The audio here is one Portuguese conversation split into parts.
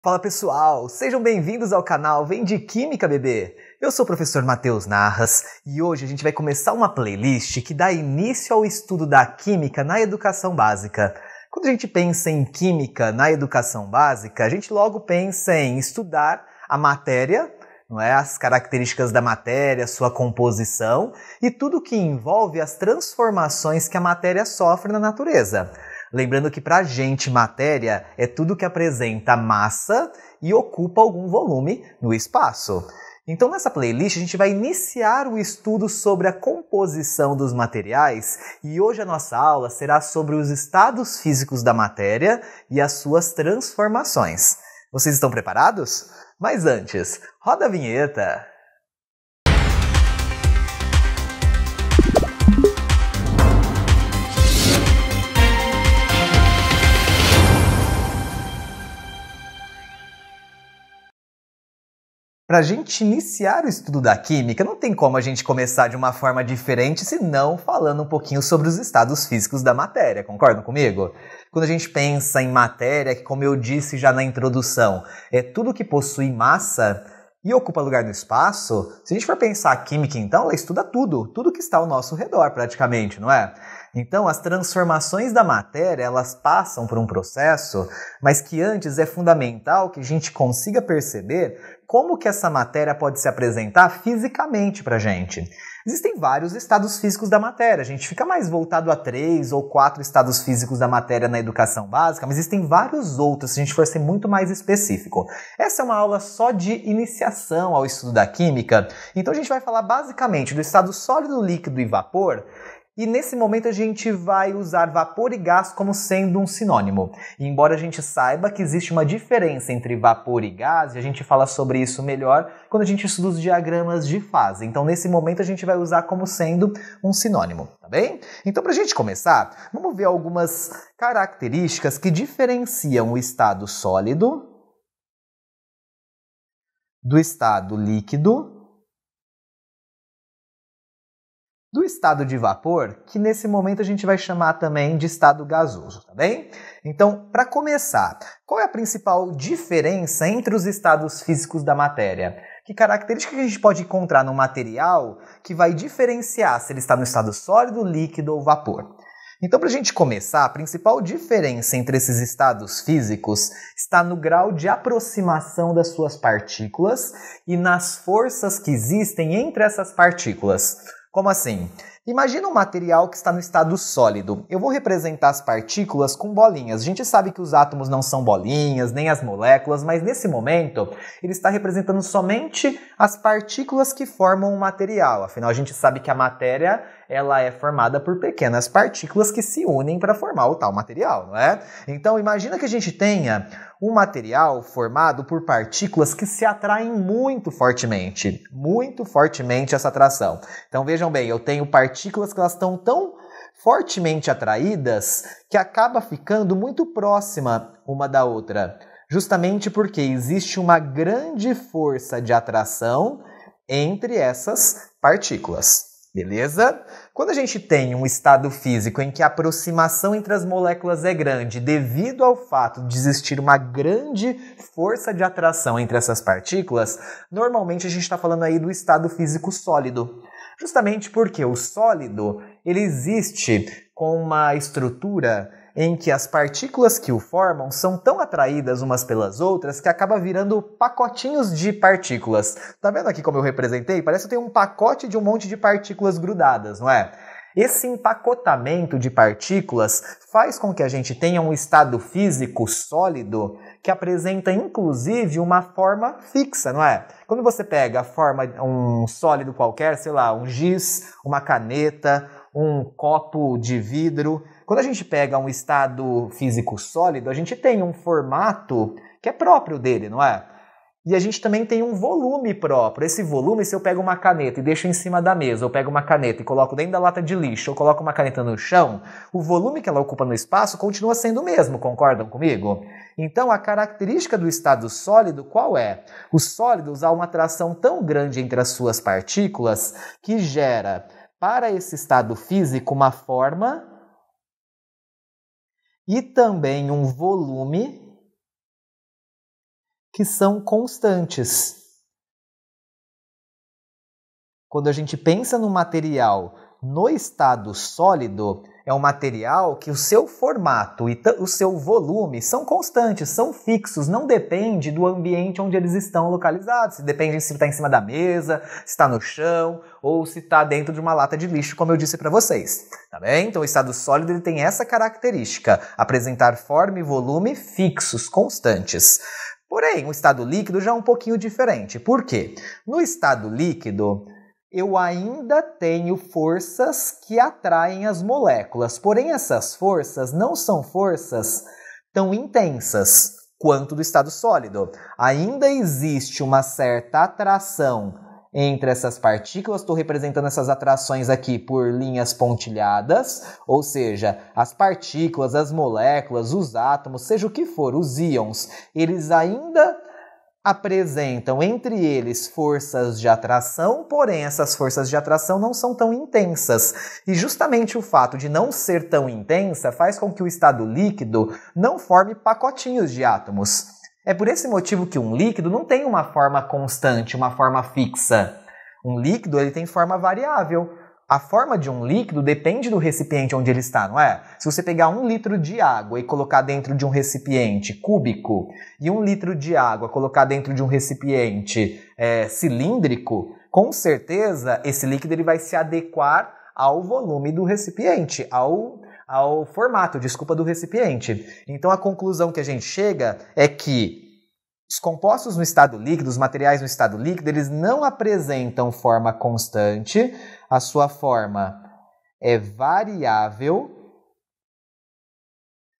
Fala pessoal, sejam bem-vindos ao canal Vem de Química Bebê! Eu sou o professor Matheus Narras e hoje a gente vai começar uma playlist que dá início ao estudo da química na educação básica. Quando a gente pensa em química na educação básica, a gente logo pensa em estudar a matéria, não é? As características da matéria, sua composição e tudo que envolve as transformações que a matéria sofre na natureza. Lembrando que para a gente matéria é tudo que apresenta massa e ocupa algum volume no espaço. Então nessa playlist a gente vai iniciar o estudo sobre a composição dos materiais e hoje a nossa aula será sobre os estados físicos da matéria e as suas transformações. Vocês estão preparados? Mas antes, roda a vinheta! Para a gente iniciar o estudo da química, não tem como a gente começar de uma forma diferente senão falando um pouquinho sobre os estados físicos da matéria, concordam comigo? Quando a gente pensa em matéria, que como eu disse já na introdução, é tudo que possui massa e ocupa lugar no espaço, se a gente for pensar a química então, ela estuda tudo que está ao nosso redor praticamente, não é? Então, as transformações da matéria, elas passam por um processo, mas que antes é fundamental que a gente consiga perceber como que essa matéria pode se apresentar fisicamente para a gente. Existem vários estados físicos da matéria, a gente fica mais voltado a 3 ou 4 estados físicos da matéria na educação básica, mas existem vários outros se a gente for ser muito mais específico. Essa é uma aula só de iniciação ao estudo da química, então a gente vai falar basicamente do estado sólido, líquido e vapor. E nesse momento a gente vai usar vapor e gás como sendo um sinônimo. E embora a gente saiba que existe uma diferença entre vapor e gás, e a gente fala sobre isso melhor quando a gente estuda os diagramas de fase. Então nesse momento a gente vai usar como sendo um sinônimo, tá bem? Então para a gente começar, vamos ver algumas características que diferenciam o estado sólido do estado líquido do estado de vapor, que nesse momento a gente vai chamar também de estado gasoso, tá bem? Então, para começar, qual é a principal diferença entre os estados físicos da matéria? Que característica que a gente pode encontrar no material que vai diferenciar se ele está no estado sólido, líquido ou vapor? Então, para a gente começar, a principal diferença entre esses estados físicos está no grau de aproximação das suas partículas e nas forças que existem entre essas partículas. Como assim? Imagina um material que está no estado sólido. Eu vou representar as partículas com bolinhas. A gente sabe que os átomos não são bolinhas, nem as moléculas, mas nesse momento ele está representando somente as partículas que formam o material. Afinal, a gente sabe que a matéria ela é formada por pequenas partículas que se unem para formar o tal material, não é? Então, imagina que a gente tenha um material formado por partículas que se atraem muito fortemente essa atração. Então, vejam bem, eu tenho partículas que elas estão tão fortemente atraídas que acaba ficando muito próxima uma da outra, justamente porque existe uma grande força de atração entre essas partículas. Beleza? Quando a gente tem um estado físico em que a aproximação entre as moléculas é grande devido ao fato de existir uma grande força de atração entre essas partículas, normalmente a gente está falando aí do estado físico sólido. Justamente porque o sólido ele existe com uma estrutura em que as partículas que o formam são tão atraídas umas pelas outras que acaba virando pacotinhos de partículas. Tá vendo aqui como eu representei? Parece que tem um pacote de um monte de partículas grudadas, não é? Esse empacotamento de partículas faz com que a gente tenha um estado físico sólido que apresenta inclusive uma forma fixa, não é? Quando você pega a forma um sólido qualquer, sei lá, um giz, uma caneta, um copo de vidro, quando a gente pega um estado físico sólido, a gente tem um formato que é próprio dele, não é? E a gente também tem um volume próprio. Esse volume, se eu pego uma caneta e deixo em cima da mesa, ou pego uma caneta e coloco dentro da lata de lixo, ou coloco uma caneta no chão, o volume que ela ocupa no espaço continua sendo o mesmo, concordam comigo? Então, a característica do estado sólido qual é? Os sólidos há uma atração tão grande entre as suas partículas que gera, para esse estado físico, uma forma e também um volume que são constantes. Quando a gente pensa no material no estado sólido, é um material que o seu formato e o seu volume são constantes, são fixos, não depende do ambiente onde eles estão localizados. Depende se está em cima da mesa, se está no chão ou se está dentro de uma lata de lixo, como eu disse para vocês. Tá bem? Então o estado sólido ele tem essa característica, apresentar forma e volume fixos, constantes. Porém, o estado líquido já é um pouquinho diferente. Por quê? No estado líquido, eu ainda tenho forças que atraem as moléculas. Porém, essas forças não são forças tão intensas quanto do estado sólido. Ainda existe uma certa atração entre essas partículas. Estou representando essas atrações aqui por linhas pontilhadas, ou seja, as partículas, as moléculas, os átomos, seja o que for, os íons, eles ainda apresentam entre eles forças de atração, porém essas forças de atração não são tão intensas. E justamente o fato de não ser tão intensa faz com que o estado líquido não forme pacotinhos de átomos. É por esse motivo que um líquido não tem uma forma constante, uma forma fixa. Um líquido ele tem forma variável. A forma de um líquido depende do recipiente onde ele está, não é? Se você pegar 1 litro de água e colocar dentro de um recipiente cúbico e 1 litro de água colocar dentro de um recipiente cilíndrico, com certeza esse líquido ele vai se adequar ao volume do recipiente, ao formato, do recipiente. Então a conclusão que a gente chega é que os compostos no estado líquido, os materiais no estado líquido, eles não apresentam forma constante, a sua forma é variável,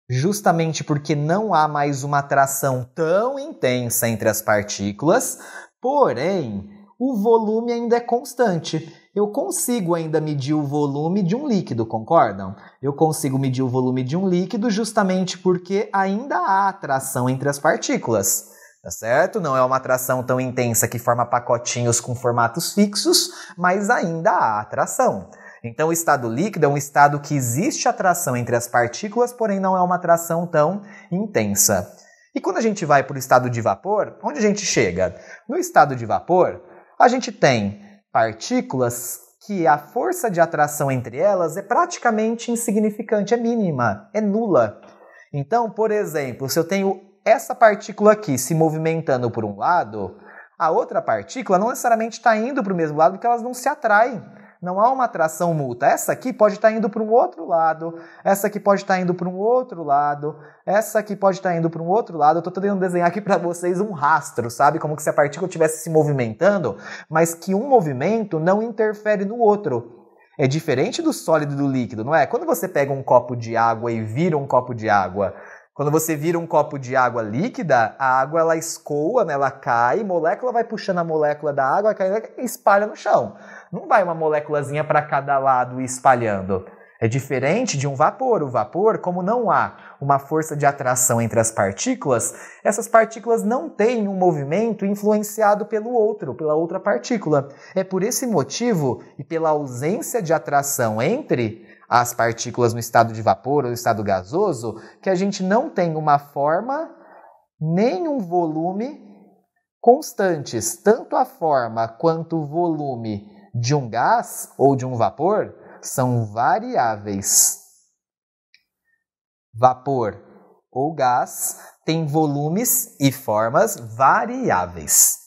justamente porque não há mais uma atração tão intensa entre as partículas, porém, o volume ainda é constante. Eu consigo ainda medir o volume de um líquido, concordam? Eu consigo medir o volume de um líquido justamente porque ainda há atração entre as partículas. Tá certo? Não é uma atração tão intensa que forma pacotinhos com formatos fixos, mas ainda há atração. Então, o estado líquido é um estado que existe atração entre as partículas, porém não é uma atração tão intensa. E quando a gente vai para o estado de vapor, onde a gente chega? No estado de vapor, a gente tem partículas que a força de atração entre elas é praticamente insignificante, é mínima, é nula. Então, por exemplo, se eu tenho essa partícula aqui se movimentando por um lado, a outra partícula não necessariamente está indo para o mesmo lado porque elas não se atraem. Não há uma atração mútua. Essa aqui pode estar indo para um outro lado, essa aqui pode estar indo para um outro lado, essa aqui pode estar indo para um outro lado. Eu estou tentando desenhar aqui para vocês um rastro, sabe? Como se a partícula estivesse se movimentando, mas que um movimento não interfere no outro. É diferente do sólido e do líquido, não é? Quando você pega um copo de água e vira um copo de água, quando você vira um copo de água líquida, a água ela escoa, né? Ela cai, molécula vai puxando a molécula da água e espalha no chão. Não vai uma moléculazinha para cada lado e espalhando. É diferente de um vapor. O vapor, como não há uma força de atração entre as partículas, essas partículas não têm um movimento influenciado pelo outro, pela outra partícula. É por esse motivo e pela ausência de atração entre as partículas no estado de vapor ou no estado gasoso, que a gente não tem uma forma nem um volume constantes. Tanto a forma quanto o volume de um gás ou de um vapor são variáveis. Vapor ou gás tem volumes e formas variáveis.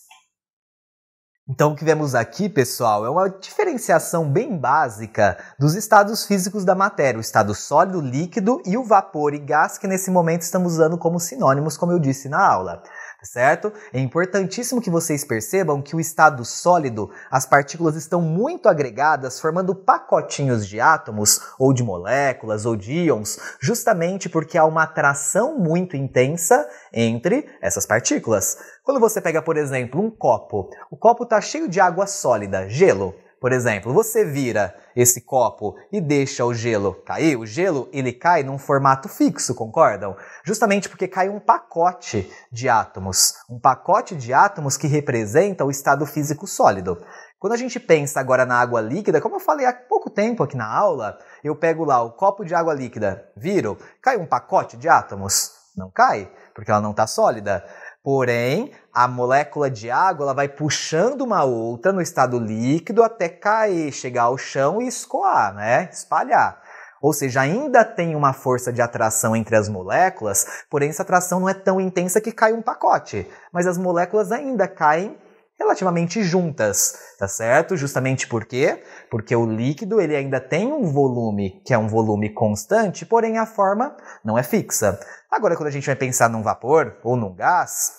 Então, o que vemos aqui, pessoal, é uma diferenciação bem básica dos estados físicos da matéria, o estado sólido, líquido e o vapor e gás, que nesse momento estamos usando como sinônimos, como eu disse na aula. Certo? É importantíssimo que vocês percebam que o estado sólido, as partículas estão muito agregadas, formando pacotinhos de átomos, ou de moléculas, ou de íons, justamente porque há uma atração muito intensa entre essas partículas. Quando você pega, por exemplo, um copo, o copo está cheio de água sólida, gelo. Por exemplo, você vira esse copo e deixa o gelo cair. O gelo ele cai num formato fixo, concordam? Justamente porque cai um pacote de átomos. Um pacote de átomos que representa o estado físico sólido. Quando a gente pensa agora na água líquida, como eu falei há pouco tempo aqui na aula, eu pego lá o copo de água líquida, viro, cai um pacote de átomos? Não cai, porque ela não está sólida. Porém, a molécula de água ela vai puxando uma outra no estado líquido até cair, chegar ao chão e escoar, né? Espalhar. Ou seja, ainda tem uma força de atração entre as moléculas, porém essa atração não é tão intensa que cai um pacote. Mas as moléculas ainda caem relativamente juntas, tá certo? Justamente por quê? Porque o líquido ele ainda tem um volume, que é um volume constante, porém a forma não é fixa. Agora, quando a gente vai pensar num vapor ou num gás,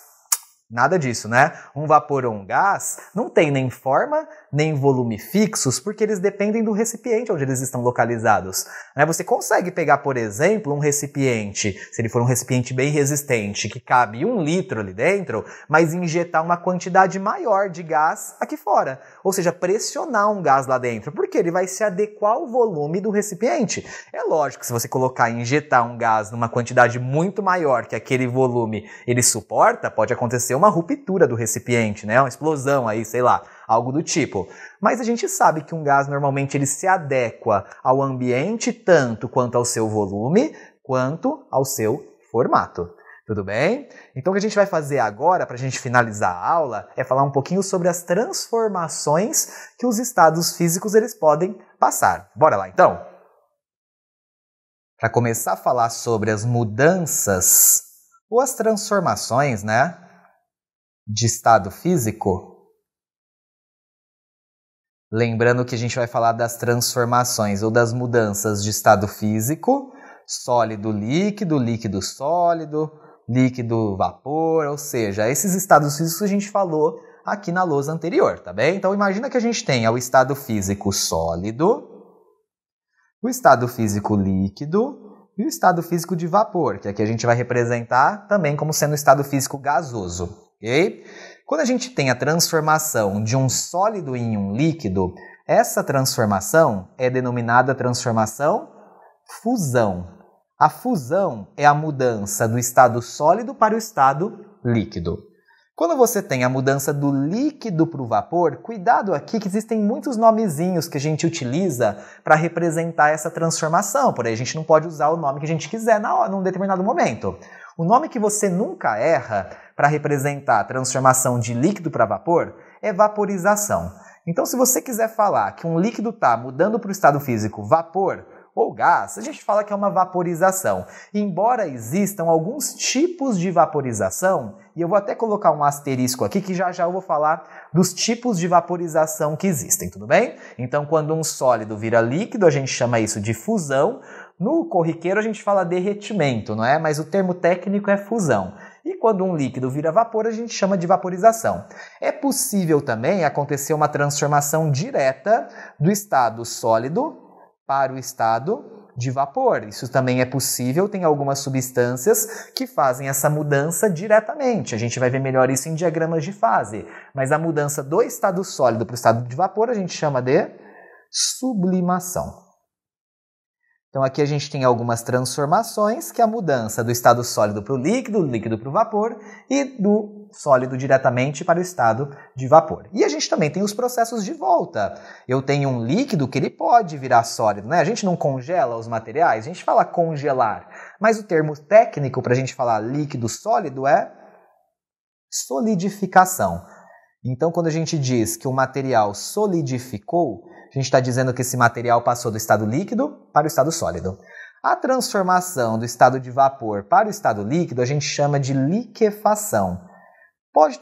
nada disso, né? Um vapor ou um gás não tem nem forma, nem volume fixos, porque eles dependem do recipiente onde eles estão localizados. Você consegue pegar, por exemplo, um recipiente, se ele for um recipiente bem resistente, que cabe 1 litro ali dentro, mas injetar uma quantidade maior de gás aqui fora. Ou seja, pressionar um gás lá dentro, porque ele vai se adequar ao volume do recipiente. É lógico que se você colocar e injetar um gás numa quantidade muito maior que aquele volume ele suporta, pode acontecer uma ruptura do recipiente, né? Uma explosão aí, sei lá, algo do tipo. Mas a gente sabe que um gás normalmente ele se adequa ao ambiente tanto quanto ao seu volume, quanto ao seu formato. Tudo bem? Então o que a gente vai fazer agora, para a gente finalizar a aula, é falar um pouquinho sobre as transformações que os estados físicos eles podem passar. Bora lá então? Para começar a falar sobre as mudanças ou as transformações, né, de estado físico, lembrando que a gente vai falar das transformações ou das mudanças de estado físico, sólido, líquido, líquido, sólido, líquido, vapor, ou seja, esses estados físicos que a gente falou aqui na lousa anterior, tá bem? Então imagina que a gente tenha o estado físico sólido, o estado físico líquido e o estado físico de vapor, que aqui a gente vai representar também como sendo o estado físico gasoso, ok? Quando a gente tem a transformação de um sólido em um líquido, essa transformação é denominada transformação fusão. A fusão é a mudança do estado sólido para o estado líquido. Quando você tem a mudança do líquido para o vapor, cuidado aqui que existem muitos nomezinhos que a gente utiliza para representar essa transformação. Porém, a gente não pode usar o nome que a gente quiser num determinado momento. O nome que você nunca erra para representar a transformação de líquido para vapor é vaporização. Então, se você quiser falar que um líquido está mudando para o estado físico vapor ou gás, a gente fala que é uma vaporização. Embora existam alguns tipos de vaporização, e eu vou até colocar um asterisco aqui que já eu vou falar dos tipos de vaporização que existem, tudo bem? Então, quando um sólido vira líquido, a gente chama isso de fusão. No corriqueiro a gente fala derretimento, não é? Mas o termo técnico é fusão. E quando um líquido vira vapor, a gente chama de vaporização. É possível também acontecer uma transformação direta do estado sólido para o estado de vapor. Isso também é possível, tem algumas substâncias que fazem essa mudança diretamente. A gente vai ver melhor isso em diagramas de fase. Mas a mudança do estado sólido para o estado de vapor a gente chama de sublimação. Então aqui a gente tem algumas transformações, que é a mudança do estado sólido para o líquido, do líquido para o vapor e do sólido diretamente para o estado de vapor. E a gente também tem os processos de volta. Eu tenho um líquido que ele pode virar sólido, né? A gente não congela os materiais, a gente fala congelar, mas o termo técnico para a gente falar líquido sólido é solidificação. Então quando a gente diz que o material solidificou, a gente está dizendo que esse material passou do estado líquido para o estado sólido. A transformação do estado de vapor para o estado líquido a gente chama de liquefação. Pode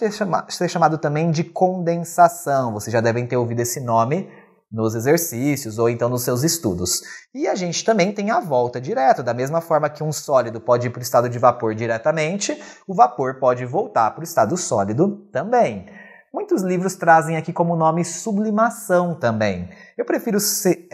ser chamado também de condensação. Vocês já devem ter ouvido esse nome nos exercícios ou então nos seus estudos. E a gente também tem a volta direta. Da mesma forma que um sólido pode ir para o estado de vapor diretamente, o vapor pode voltar para o estado sólido também. Muitos livros trazem aqui como nome sublimação também. Eu prefiro ser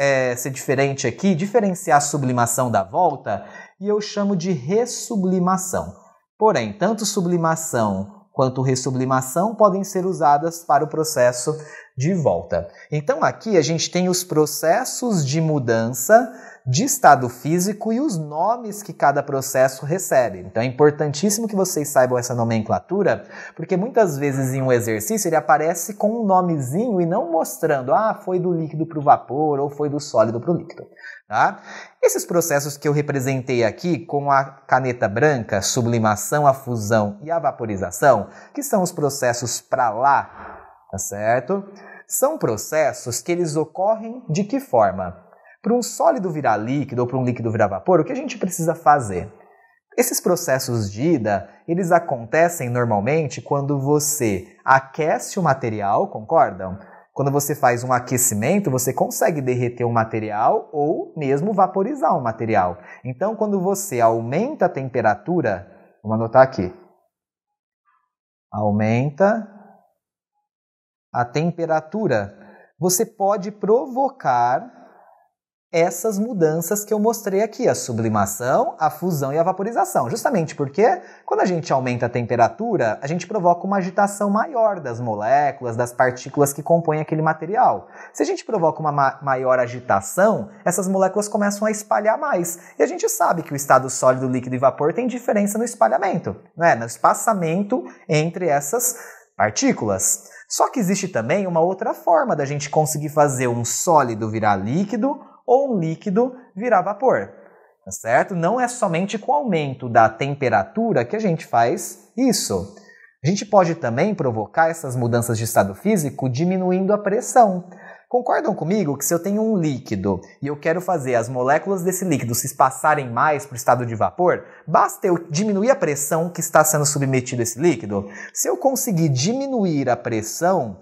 diferente aqui, diferenciar a sublimação da volta, e eu chamo de ressublimação. Porém, tanto sublimação quanto ressublimação podem ser usadas para o processo de volta. Então aqui a gente tem os processos de mudança de estado físico e os nomes que cada processo recebe. Então é importantíssimo que vocês saibam essa nomenclatura, porque muitas vezes em um exercício ele aparece com um nomezinho e não mostrando, foi do líquido para o vapor ou foi do sólido para o líquido. Tá? Esses processos que eu representei aqui com a caneta branca, sublimação, a fusão e a vaporização, que são os processos para lá, tá certo? São processos que eles ocorrem de que forma? Para um sólido virar líquido ou para um líquido virar vapor, o que a gente precisa fazer? Esses processos de ida, eles acontecem normalmente quando você aquece o material, concordam? Quando você faz um aquecimento, você consegue derreter um material ou mesmo vaporizar um material. Então, quando você aumenta a temperatura, vamos anotar aqui, aumenta a temperatura, você pode provocar essas mudanças que eu mostrei aqui, a sublimação, a fusão e a vaporização. Justamente porque quando a gente aumenta a temperatura, a gente provoca uma agitação maior das moléculas, das partículas que compõem aquele material. Se a gente provoca uma maior agitação, essas moléculas começam a espalhar mais. E a gente sabe que o estado sólido, líquido e vapor tem diferença no espalhamento, né? No espaçamento entre essas partículas. Só que existe também uma outra forma da gente conseguir fazer um sólido virar líquido ou um líquido virar vapor, tá certo? Não é somente com o aumento da temperatura que a gente faz isso. A gente pode também provocar essas mudanças de estado físico diminuindo a pressão. Concordam comigo que se eu tenho um líquido e eu quero fazer as moléculas desse líquido se espaçarem mais para o estado de vapor, basta eu diminuir a pressão que está sendo submetido a esse líquido? Se eu conseguir diminuir a pressão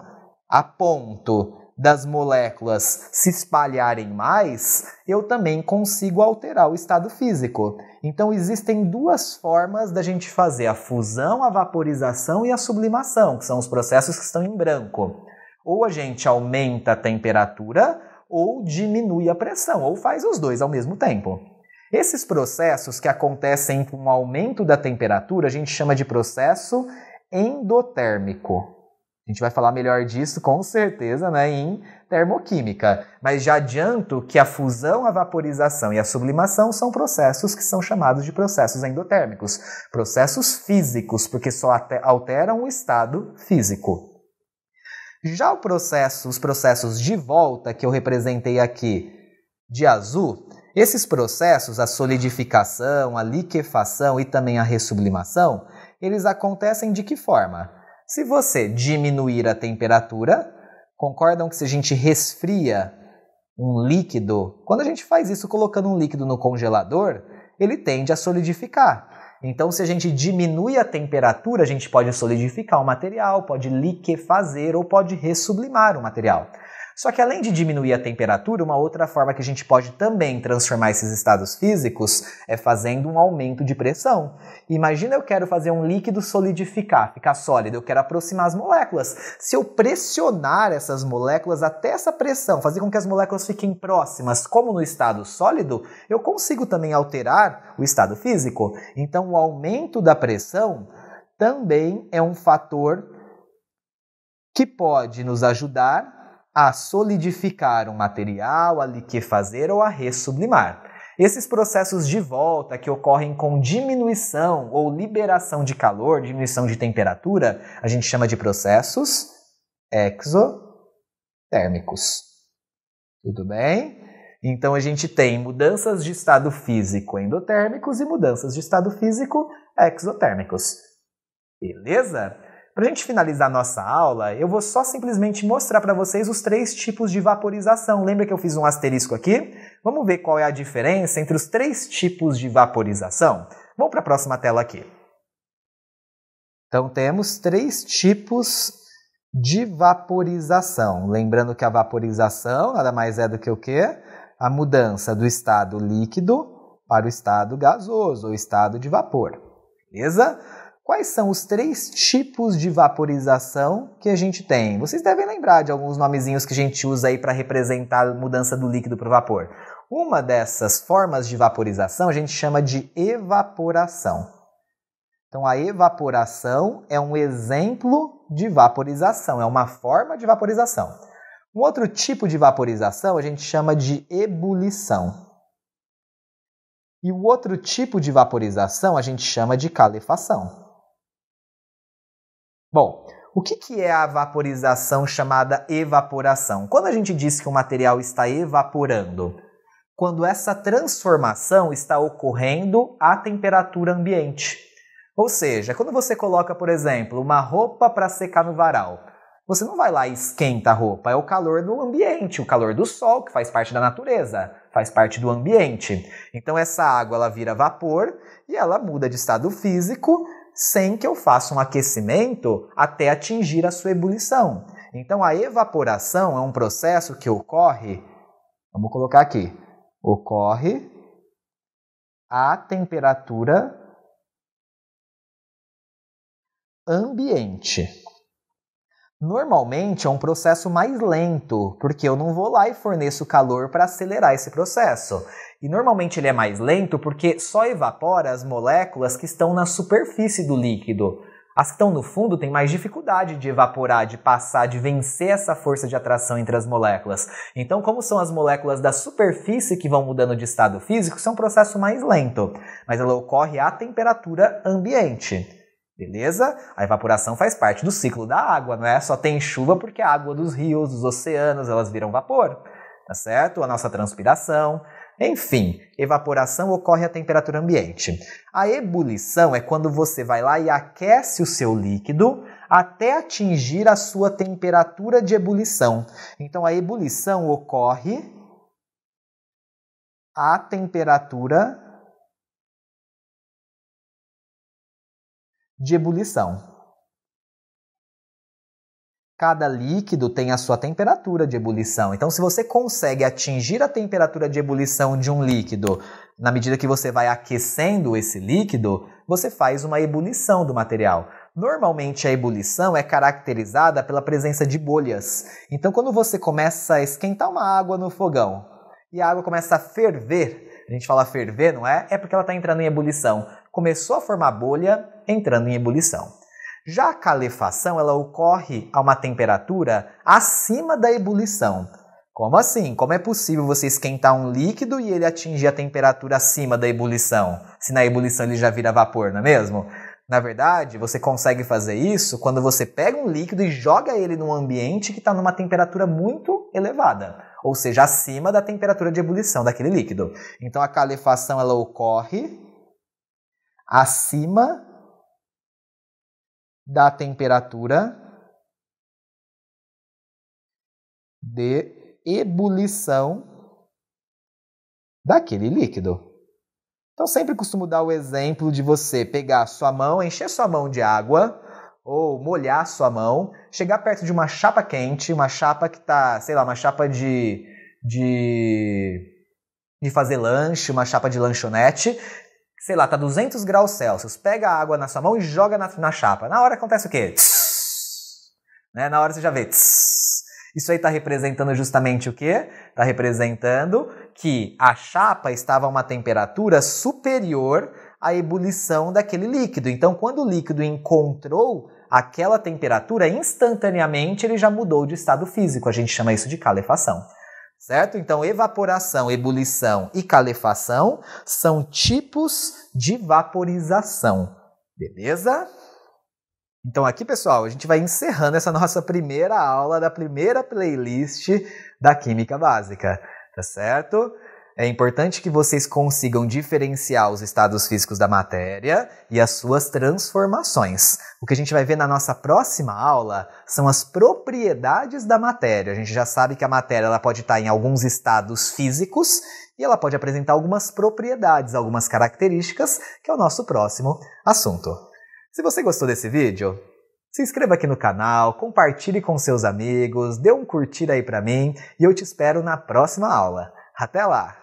a ponto das moléculas se espalharem mais, eu também consigo alterar o estado físico. Então existem duas formas da gente fazer a fusão, a vaporização e a sublimação, que são os processos que estão em branco. Ou a gente aumenta a temperatura ou diminui a pressão, ou faz os dois ao mesmo tempo. Esses processos que acontecem com o aumento da temperatura, a gente chama de processo endotérmico. A gente vai falar melhor disso, com certeza, né, em termoquímica. Mas já adianto que a fusão, a vaporização e a sublimação são processos que são chamados de processos endotérmicos. Processos físicos, porque só alteram o estado físico. Já os processos de volta, que eu representei aqui de azul, esses processos, a solidificação, a liquefação e também a ressublimação, eles acontecem de que forma? Se você diminuir a temperatura, concordam que se a gente resfria um líquido, quando a gente faz isso colocando um líquido no congelador, ele tende a solidificar. Então, se a gente diminui a temperatura, a gente pode solidificar o material, pode liquefazer ou pode ressublimar o material. Só que além de diminuir a temperatura, uma outra forma que a gente pode também transformar esses estados físicos é fazendo um aumento de pressão. Imagina eu quero fazer um líquido solidificar, ficar sólido, eu quero aproximar as moléculas. Se eu pressionar essas moléculas até essa pressão, fazer com que as moléculas fiquem próximas, como no estado sólido, eu consigo também alterar o estado físico. Então o aumento da pressão também é um fator que pode nos ajudar a solidificar um material, a liquefazer ou a ressublimar. Esses processos de volta que ocorrem com diminuição ou liberação de calor, diminuição de temperatura, a gente chama de processos exotérmicos. Tudo bem? Então a gente tem mudanças de estado físico endotérmicos e mudanças de estado físico exotérmicos. Beleza? Para a gente finalizar nossa aula, eu vou só simplesmente mostrar para vocês os 3 tipos de vaporização. Lembra que eu fiz um asterisco aqui? Vamos ver qual é a diferença entre os 3 tipos de vaporização? Vamos para a próxima tela aqui. Então temos 3 tipos de vaporização. Lembrando que a vaporização nada mais é do que o quê? A mudança do estado líquido para o estado gasoso, ou estado de vapor. Beleza? Quais são os 3 tipos de vaporização que a gente tem? Vocês devem lembrar de alguns nomezinhos que a gente usa aí para representar a mudança do líquido para o vapor. Uma dessas formas de vaporização a gente chama de evaporação. Então a evaporação é um exemplo de vaporização, é uma forma de vaporização. Um outro tipo de vaporização a gente chama de ebulição. E o outro tipo de vaporização a gente chama de calefação. Bom, o que é a vaporização chamada evaporação? Quando a gente diz que o material está evaporando? Quando essa transformação está ocorrendo à temperatura ambiente. Ou seja, quando você coloca, por exemplo, uma roupa para secar no varal, você não vai lá e esquenta a roupa, é o calor do ambiente, o calor do sol, que faz parte da natureza, faz parte do ambiente. Então essa água ela vira vapor e ela muda de estado físico sem que eu faça um aquecimento até atingir a sua ebulição. Então a evaporação é um processo que ocorre, vamos colocar aqui, ocorre à temperatura ambiente. Normalmente é um processo mais lento, porque eu não vou lá e forneço calor para acelerar esse processo. E normalmente ele é mais lento porque só evapora as moléculas que estão na superfície do líquido. As que estão no fundo têm mais dificuldade de evaporar, de passar, de vencer essa força de atração entre as moléculas. Então, como são as moléculas da superfície que vão mudando de estado físico, isso é um processo mais lento, mas ela ocorre à temperatura ambiente. Beleza? A evaporação faz parte do ciclo da água, não é? Só tem chuva porque a água dos rios, dos oceanos, elas viram vapor, tá certo? A nossa transpiração, enfim, evaporação ocorre à temperatura ambiente. A ebulição é quando você vai lá e aquece o seu líquido até atingir a sua temperatura de ebulição. Então a ebulição ocorre à temperatura de ebulição. Cada líquido tem a sua temperatura de ebulição. Então, se você consegue atingir a temperatura de ebulição de um líquido, na medida que você vai aquecendo esse líquido, você faz uma ebulição do material. Normalmente, a ebulição é caracterizada pela presença de bolhas. Então, quando você começa a esquentar uma água no fogão e a água começa a ferver, a gente fala ferver, não é? É porque ela está entrando em ebulição. Começou a formar bolha, entrando em ebulição. Já a calefação, ela ocorre a uma temperatura acima da ebulição. Como assim? Como é possível você esquentar um líquido e ele atingir a temperatura acima da ebulição? Se na ebulição ele já vira vapor, não é mesmo? Na verdade, você consegue fazer isso quando você pega um líquido e joga ele num ambiente que está numa temperatura muito elevada, ou seja, acima da temperatura de ebulição daquele líquido. Então a calefação ela ocorre acima da temperatura de ebulição daquele líquido. Então sempre costumo dar o exemplo de você pegar sua mão, encher sua mão de água ou molhar sua mão, chegar perto de uma chapa quente, uma chapa que tá, sei lá, uma chapa de fazer lanche, uma chapa de lanchonete, sei lá, tá 200 graus Celsius, pega a água na sua mão e joga na chapa. Na hora acontece o quê? Tss, né? Na hora você já vê. Tss. Isso aí está representando justamente o quê? Está representando que a chapa estava a uma temperatura superior à ebulição daquele líquido. Então, quando o líquido encontrou aquela temperatura, instantaneamente ele já mudou de estado físico. A gente chama isso de calefação. Certo? Então, evaporação, ebulição e calefação são tipos de vaporização. Beleza? Então aqui, pessoal, a gente vai encerrando essa nossa primeira aula da primeira playlist da Química Básica. Tá certo? É importante que vocês consigam diferenciar os estados físicos da matéria e as suas transformações. O que a gente vai ver na nossa próxima aula são as propriedades da matéria. A gente já sabe que a matéria ela pode estar em alguns estados físicos e ela pode apresentar algumas propriedades, algumas características, que é o nosso próximo assunto. Se você gostou desse vídeo, se inscreva aqui no canal, compartilhe com seus amigos, dê um curtir aí pra mim e eu te espero na próxima aula. Até lá!